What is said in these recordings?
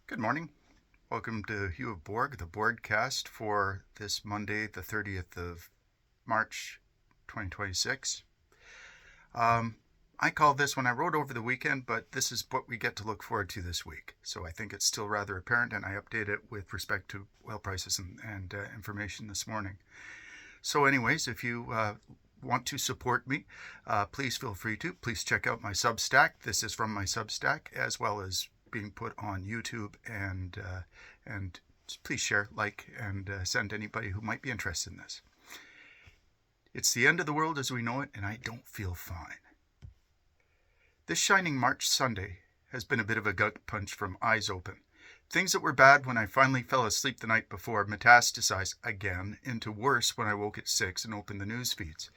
Good morning. Welcome to Hugh of Borg, the Boardcast for this Monday, the 30th of March, 2026. I called this when I wrote over the weekend, but this is what we get to look forward to this week. So I think it's still rather apparent, and I update it with respect to oil prices and information this morning. So, anyways, if you want to support me, please feel free to. Please check out my Substack. This is from my Substack, as well as being put on YouTube, and please share, like, and send anybody who might be interested in this. It's the end of the world as we know it, and I don't feel fine. This shining March Sunday has been a bit of a gut punch from eyes open. Things that were bad when I finally fell asleep the night before metastasized again into worse when I woke at 6 and opened the news feeds.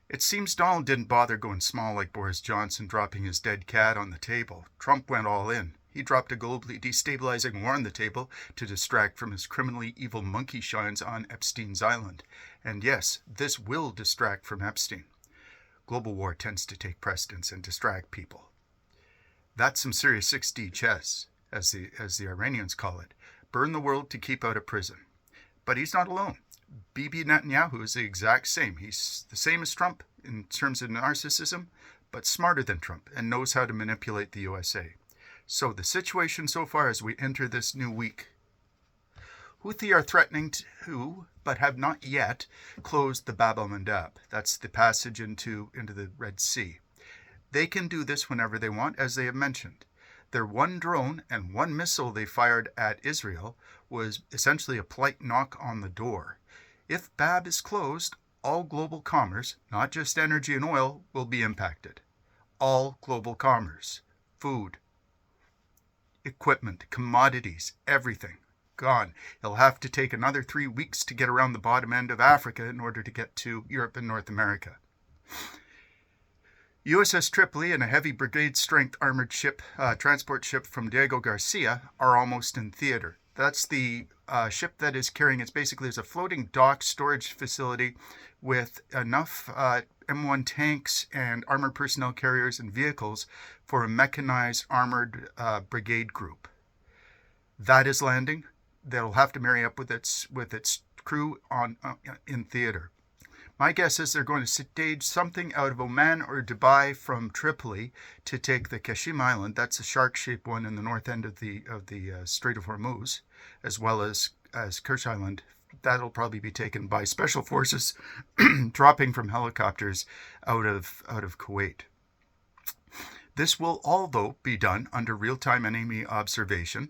It seems Donald didn't bother going small like Boris Johnson dropping his dead cat on the table. Trump went all in. He dropped a globally destabilizing war on the table to distract from his criminally evil monkey shines on Epstein's island. And yes, this will distract from Epstein. Global war tends to take precedence and distract people. That's some serious 6D chess, as the Iranians call it. Burn the world to keep out of prison. But he's not alone. Bibi Netanyahu is the exact same. He's the same as Trump in terms of narcissism, but smarter than Trump and knows how to manipulate the USA. So the situation so far as we enter this new week. Houthi are threatening to, but have not yet, closed the Bab el-Mandab. That's the passage into the Red Sea. They can do this whenever they want, as they have mentioned. Their one drone and one missile they fired at Israel was essentially a polite knock on the door. If Bab is closed, all global commerce, not just energy and oil, will be impacted. All global commerce, food, equipment, commodities, everything, gone. It'll have to take another 3 weeks to get around the bottom end of Africa in order to get to Europe and North America. USS Tripoli and a heavy brigade-strength armored ship, transport ship from Diego Garcia are almost in theater. That's the ship that is carrying, it's basically a floating dock storage facility with enough M1 tanks and armored personnel carriers and vehicles for a mechanized armored brigade group. That is landing. They'll have to marry up with its crew in theater. My guess is they're going to stage something out of Oman or Dubai from Tripoli to take the Kashim Island. That's a shark-shaped one in the north end of the Strait of Hormuz, as well as Kersh Island. That'll probably be taken by special forces dropping from helicopters out of Kuwait. This will all, though, be done under real-time enemy observation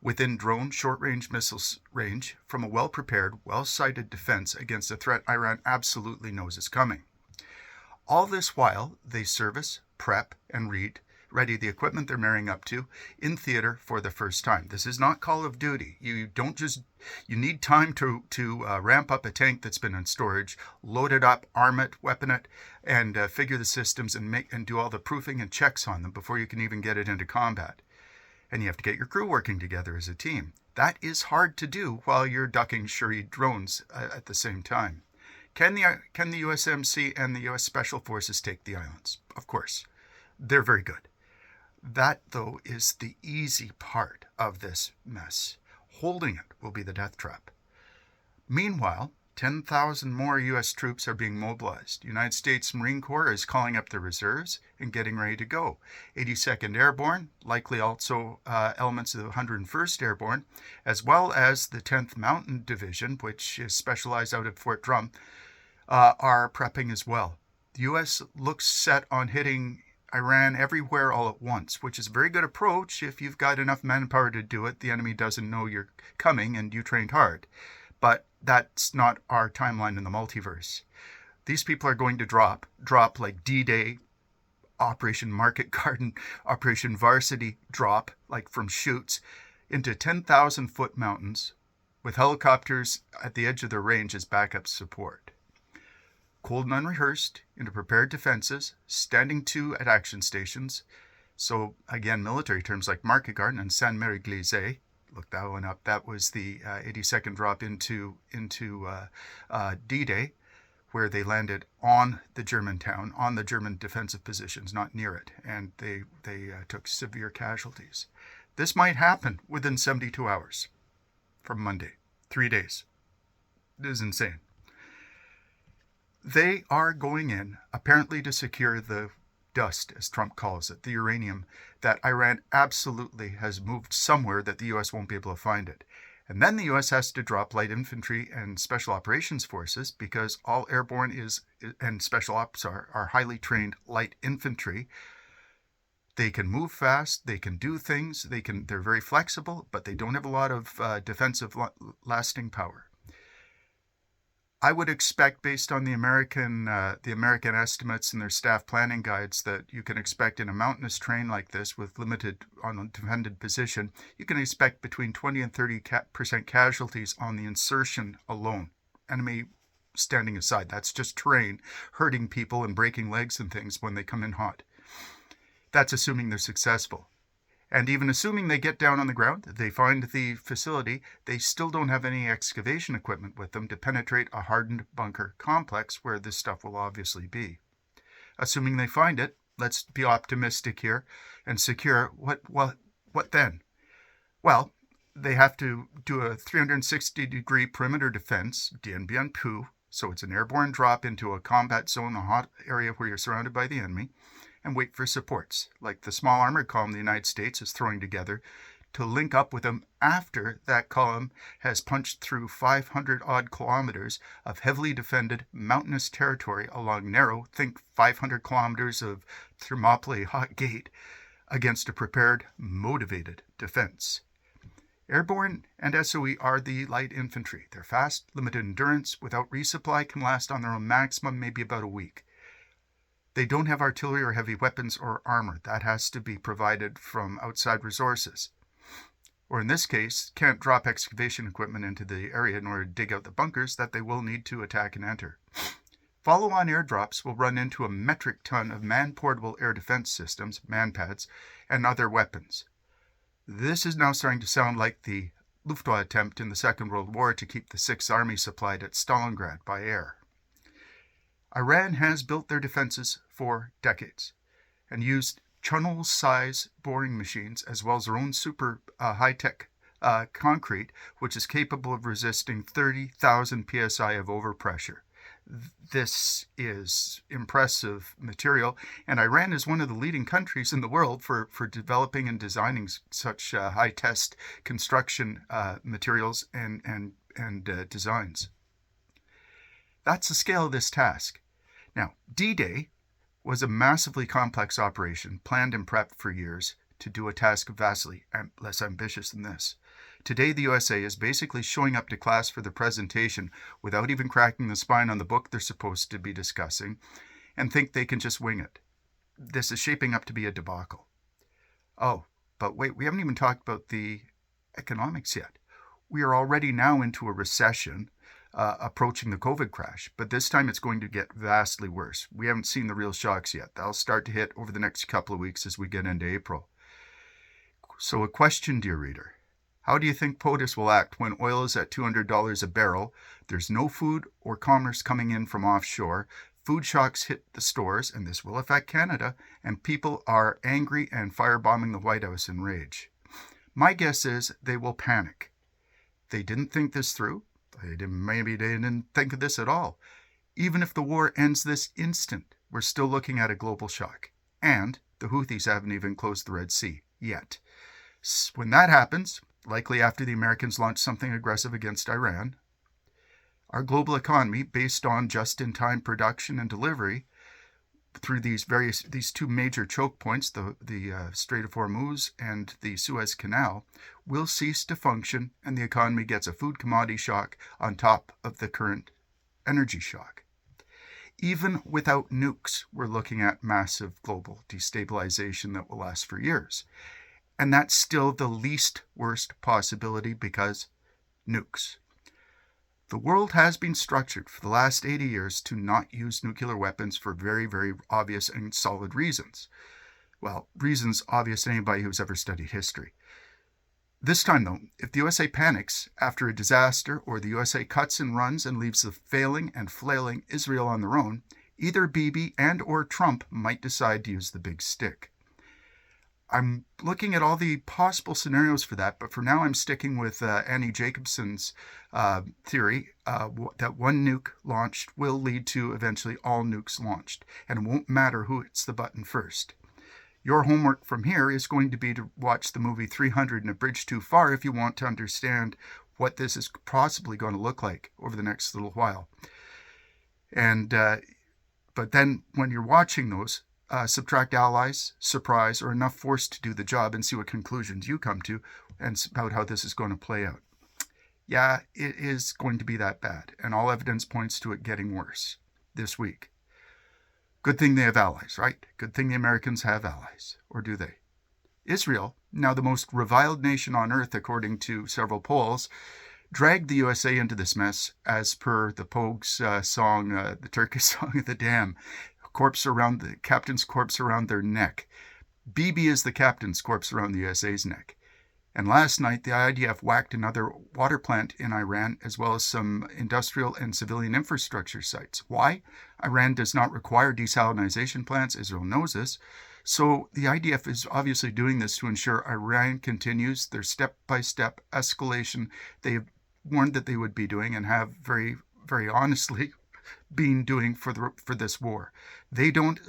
within drone short-range missiles range from a well-prepared, well-sighted defense against a threat Iran absolutely knows is coming. All this while, they service, prep, and ready the equipment they're marrying up to in theater for the first time. This is not Call of Duty. You need time to ramp up a tank that's been in storage, load it up, arm it, weapon it, and figure the systems and do all the proofing and checks on them before you can even get it into combat. And you have to get your crew working together as a team. That is hard to do while you're ducking Shahed drones at the same time. Can the USMC and the US Special Forces take the islands? Of course. They're very good. That, though, is the easy part of this mess. Holding it will be the death trap. Meanwhile, 10,000 more U.S. troops are being mobilized. United States Marine Corps is calling up the reserves and getting ready to go. 82nd Airborne, likely also elements of the 101st Airborne, as well as the 10th Mountain Division, which is specialized out at Fort Drum, are prepping as well. The U.S. looks set on hitting Iran everywhere all at once, which is a very good approach if you've got enough manpower to do it. The enemy doesn't know you're coming and you trained hard. But that's not our timeline in the multiverse. These people are going to drop like D-Day, Operation Market Garden, Operation Varsity drop, like from chutes, into 10,000-foot mountains with helicopters at the edge of their range as backup support. Cold and unrehearsed, into prepared defenses, standing to at action stations. So, again, military terms like Market Garden and Saint-Mary-Glise. Look that one up. That was the 82nd drop into D-Day, where they landed on the German town, on the German defensive positions, not near it, and they took severe casualties. This might happen within 72 hours from Monday. 3 days. It is insane. They are going in, apparently to secure the dust, as Trump calls it, the uranium, that Iran absolutely has moved somewhere that the U.S. won't be able to find it. And then the U.S. has to drop light infantry and special operations forces because all airborne and special ops are highly trained light infantry. They can move fast, they can do things, they're very flexible, but they don't have a lot of defensive lasting power. I would expect, based on the American estimates and their staff planning guides, that you can expect in a mountainous terrain like this with limited on a defended position, you can expect between 20 and 30% casualties on the insertion alone. Enemy standing aside. That's just terrain, hurting people and breaking legs and things when they come in hot. That's assuming they're successful. And even assuming they get down on the ground, they find the facility, they still don't have any excavation equipment with them to penetrate a hardened bunker complex where this stuff will obviously be. Assuming they find it, let's be optimistic here and secure, what then? Well, they have to do a 360-degree perimeter defense, Dien Bien Phu, so it's an airborne drop into a combat zone, a hot area where you're surrounded by the enemy, and wait for supports, like the small armored column the United States is throwing together, to link up with them after that column has punched through 500-odd kilometers of heavily defended mountainous territory along narrow, think 500 kilometers of Thermopylae hot gate, against a prepared, motivated defense. Airborne and SOE are the light infantry. They're fast, limited endurance, without resupply, can last on their own maximum maybe about a week. They don't have artillery or heavy weapons or armor. That has to be provided from outside resources. Or in this case, can't drop excavation equipment into the area in order to dig out the bunkers that they will need to attack and enter. Follow-on airdrops will run into a metric ton of man-portable air defense systems, manpads, and other weapons. This is now starting to sound like the Luftwaffe attempt in the Second World War to keep the Sixth Army supplied at Stalingrad by air. Iran has built their defenses for decades and used Chunul-size boring machines as well as their own super high-tech concrete, which is capable of resisting 30,000 psi of overpressure. This is impressive material, and Iran is one of the leading countries in the world for developing and designing such high-test construction materials and designs. That's the scale of this task. Now, D-Day was a massively complex operation planned and prepped for years to do a task vastly less ambitious than this. Today, the USA is basically showing up to class for the presentation without even cracking the spine on the book they're supposed to be discussing and think they can just wing it. This is shaping up to be a debacle. Oh, but wait, we haven't even talked about the economics yet. We are already now into a recession, approaching the COVID crash, but this time it's going to get vastly worse. We haven't seen the real shocks yet. That'll start to hit over the next couple of weeks as we get into April. So a question, dear reader. How do you think POTUS will act when oil is at $200 a barrel, there's no food or commerce coming in from offshore, food shocks hit the stores, and this will affect Canada, and people are angry and firebombing the White House in rage? My guess is they will panic. They didn't think this through. Maybe they didn't think of this at all. Even if the war ends this instant, we're still looking at a global shock. And the Houthis haven't even closed the Red Sea yet. When that happens, likely after the Americans launch something aggressive against Iran, our global economy, based on just-in-time production and delivery through these two major choke points, the Strait of Hormuz and the Suez Canal, will cease to function, and the economy gets a food commodity shock on top of the current energy shock. Even without nukes, we're looking at massive global destabilization that will last for years. And that's still the least worst possibility because nukes. The world has been structured for the last 80 years to not use nuclear weapons for very, very obvious and solid reasons. Well, reasons obvious to anybody who's ever studied history. This time, though, if the USA panics after a disaster or the USA cuts and runs and leaves the failing and flailing Israel on their own, either Bibi and or Trump might decide to use the big stick. I'm looking at all the possible scenarios for that, but for now I'm sticking with Annie Jacobsen's theory that one nuke launched will lead to eventually all nukes launched, and it won't matter who hits the button first. Your homework from here is going to be to watch the movie 300 and A Bridge Too Far if you want to understand what this is possibly going to look like over the next little while. And but then when you're watching those, subtract allies, surprise, or enough force to do the job and see what conclusions you come to and about how this is going to play out. Yeah, it is going to be that bad, and all evidence points to it getting worse this week. Good thing they have allies, right? Good thing the Americans have allies. Or do they? Israel, now the most reviled nation on earth according to several polls, dragged the USA into this mess as per the Pogues song, the Turkish song of the Dam. The captain's corpse around their neck. Bibi is the captain's corpse around the USA's neck. And last night, the IDF whacked another water plant in Iran, as well as some industrial and civilian infrastructure sites. Why? Iran does not require desalination plants. Israel knows this. So the IDF is obviously doing this to ensure Iran continues their step-by-step escalation they have warned that they would be doing and have very, very honestly been doing for this war. They don't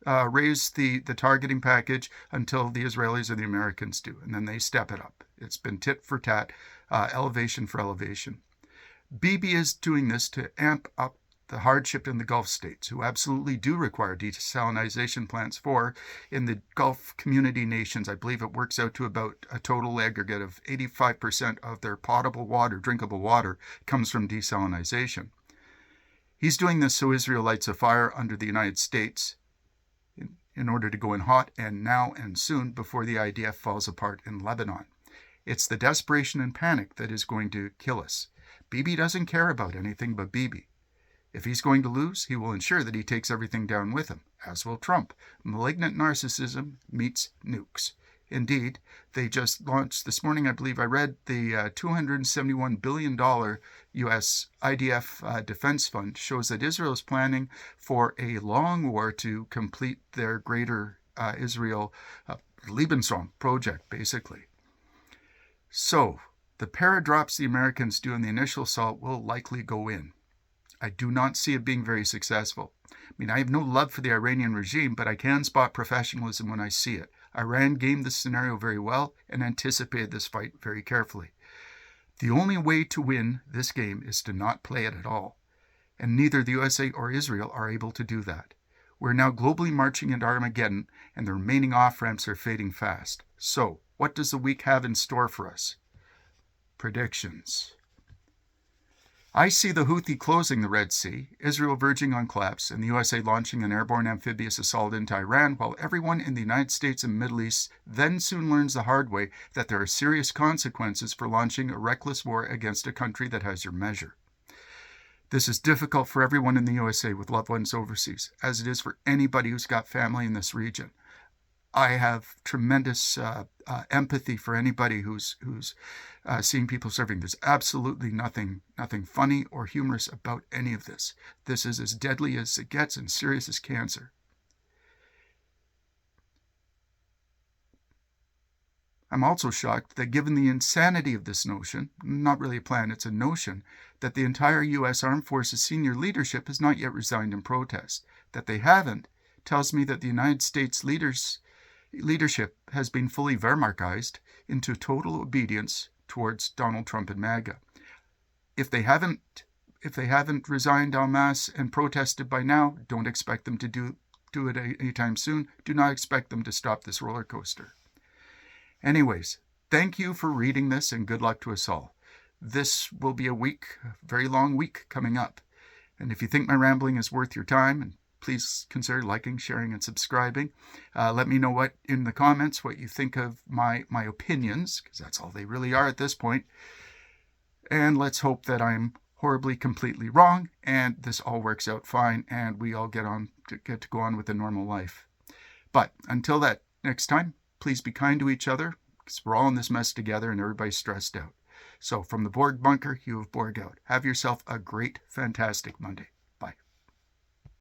raise the targeting package until the Israelis or the Americans do, and then they step it up. It's been tit for tat, elevation for elevation. Bibi is doing this to amp up the hardship in the Gulf states, who absolutely do require desalination plants in the Gulf community nations. I believe it works out to about a total aggregate of 85% of their potable water, drinkable water, comes from desalination. He's doing this so Israel lights a fire under the United States in order to go in hot and now and soon before the IDF falls apart in Lebanon. It's the desperation and panic that is going to kill us. Bibi doesn't care about anything but Bibi. If he's going to lose, he will ensure that he takes everything down with him, as will Trump. Malignant narcissism meets nukes. Indeed, they just launched this morning, I believe I read, the $271 billion U.S. IDF defense fund shows that Israel is planning for a long war to complete their greater Israel Lebensraum project, basically. So, the paradrops the Americans do in the initial assault will likely go in. I do not see it being very successful. I mean, I have no love for the Iranian regime, but I can spot professionalism when I see it. Iran gamed this scenario very well and anticipated this fight very carefully. The only way to win this game is to not play it at all, and neither the USA or Israel are able to do that. We're now globally marching into Armageddon, and the remaining off-ramps are fading fast. So, what does the week have in store for us? Predictions. I see the Houthi closing the Red Sea, Israel verging on collapse, and the USA launching an airborne amphibious assault into Iran, while everyone in the United States and Middle East then soon learns the hard way that there are serious consequences for launching a reckless war against a country that has your measure. This is difficult for everyone in the USA with loved ones overseas, as it is for anybody who's got family in this region. I have tremendous empathy for anybody who's seeing people serving. There's absolutely nothing funny or humorous about any of this. This is as deadly as it gets and serious as cancer. I'm also shocked that given the insanity of this notion, not really a plan, it's a notion, that the entire U.S. Armed Forces senior leadership has not yet resigned in protest. That they haven't tells me that the United States leadership has been fully Wehrmachized into total obedience towards Donald Trump and MAGA. If they haven't resigned en masse and protested by now, don't expect them to do it anytime soon. Do not expect them to stop this roller coaster. Anyways, thank you for reading this and good luck to us all. This will be a very long week coming up. And if you think my rambling is worth your time, and please consider liking, sharing, and subscribing. Let me know in the comments what you think of my opinions, because that's all they really are at this point. And let's hope that I'm horribly, completely wrong, and this all works out fine, and we all get to go on with a normal life. But until that next time, please be kind to each other, because we're all in this mess together, and everybody's stressed out. So from the Borg Bunker, you have Borg out. Have yourself a great, fantastic Monday.